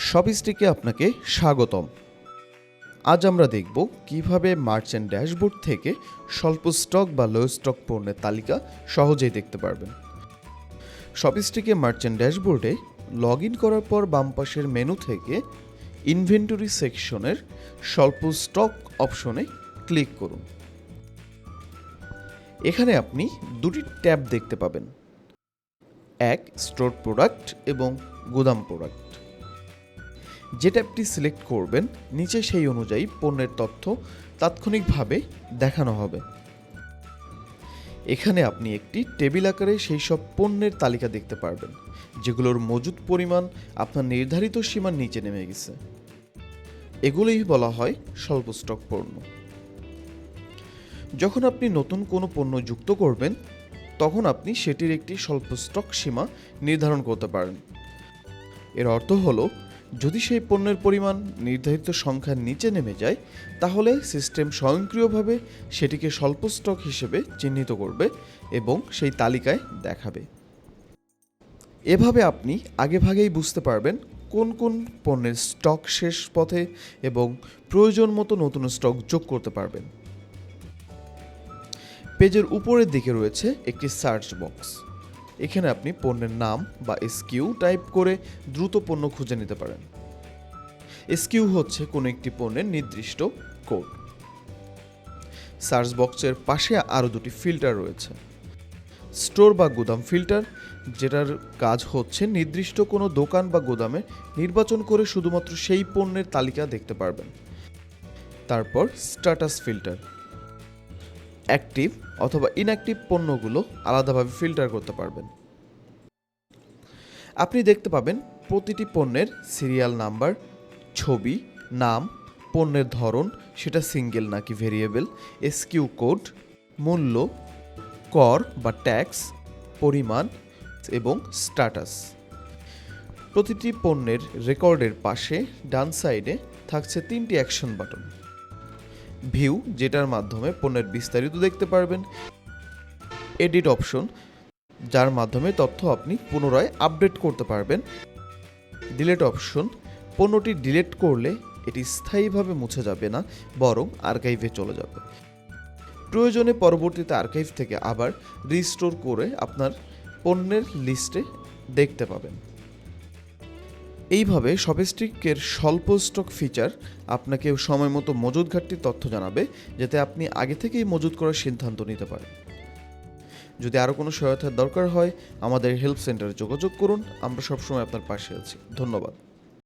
শপিস্টিকে আপনাকে স্বাগতম। আজ আমরা দেখব কিভাবে মার্চেন্ট ড্যাশবোর্ড থেকে স্বল্প স্টক বা লো স্টক পণ্যের তালিকা সহজেই দেখতে পারবেন। শপিস্টিকে মার্চেন্ট ড্যাশবোর্ডে লগ ইন করার পর বাম পাশের মেনু থেকে ইনভেন্টরি সেকশনের স্বল্প স্টক অপশনে ক্লিক করুন। এখানে আপনি দুটি ট্যাব দেখতে পাবেন, এক স্টোর প্রোডাক্ট এবং গুদাম প্রোডাক্ট। যে ট্যাবটি সিলেক্ট করবেন নিচে সেই অনুযায়ী পণ্যের তথ্য তাৎক্ষণিকভাবে দেখানো হবে। এখানে আপনি একটি টেবিল আকারে সেই সব পণ্যের তালিকা দেখতে পারবেন যেগুলোর মজুদ পরিমাণ আপনার নির্ধারিত সীমার নিচে নেমে গেছে। এগুলোই বলা হয় স্বল্প স্টক পণ্য। যখন আপনি নতুন কোনো পণ্য যুক্ত করবেন তখন আপনি সেটির একটি স্বল্প স্টক সীমা নির্ধারণ করতে পারেন। এর অর্থ হলো, যদি সেই পণ্যের পরিমাণ নির্ধারিত সংখ্যার নিচে নেমে যায় তাহলে সিস্টেম স্বয়ংক্রিয়ভাবে সেটিকে স্বল্প স্টক হিসেবে চিহ্নিত করবে এবং সেই তালিকায় দেখাবে। এভাবে আপনি আগেভাগেই বুঝতে পারবেন কোন কোন পণ্যের স্টক শেষ পথে এবং প্রয়োজন মতো নতুন স্টক যোগ করতে পারবেন। পেজের উপরের দিকে রয়েছে একটি সার্চ বক্স। এখানে আপনি পণ্যের নাম বা এসকিউ টাইপ করে দ্রুত পণ্য খুঁজে নিতে পারেন। এসকিউ হচ্ছে কোনো একটি পণ্যের নির্দিষ্ট কোড। সার্চ বক্সের পাশে আরও দুটি ফিল্টার রয়েছে, স্টোর বা গুদাম ফিল্টার, যেটার কাজ হচ্ছে নির্দিষ্ট কোনো দোকান বা গোদামে নির্বাচন করে শুধুমাত্র সেই পণ্যের তালিকা দেখতে পারবেন। তারপর স্ট্যাটাস ফিল্টার, অ্যাক্টিভ অথবা ইনঅ্যাক্টিভ পণ্যগুলো আলাদাভাবে ফিল্টার করতে পারবেন। আপনি দেখতে পাবেন প্রতিটি পণ্যের সিরিয়াল নাম্বার, ছবি, নাম, পণ্যের ধরন, সেটা সিঙ্গেল নাকি ভেরিয়েবল, এসকিউ কোড, মূল্য, কর বা ট্যাক্স, পরিমাণ এবং স্ট্যাটাস। প্রতিটি পণ্যের রেকর্ডের পাশে ডান সাইডে থাকছে 3টি অ্যাকশন বাটন। ভিউ, যেটার মাধ্যমে পণ্যের বিস্তারিত দেখতে পারবেন। এডিট অপশন, যার মাধ্যমে তথ্য আপনি পুনরায় আপডেট করতে পারবেন। ডিলিট অপশন, পণ্যটি ডিলিট করলে এটি স্থায়ীভাবে মুছে যাবে না, বরং আর্কাইভে চলে যাবে। প্রয়োজনে পরবর্তীতে আর্কাইভ থেকে আবার রিস্টোর করে আপনার পণ্যের লিস্টে দেখতে পাবেন। এইভাবে শপিস্টিকের স্বল্প স্টক ফিচার আপনাকে সময় মতো মজুদ ঘাটতির তথ্য জানাবে, যাতে আপনি আগে থেকেই মজুদ করার সিদ্ধান্ত নিতে পারেন। যদি আরও কোনো সহায়তার দরকার হয় আমাদের হেল্প সেন্টারে যোগাযোগ করুন, আমরা সবসময় আপনার পাশে আছি। ধন্যবাদ।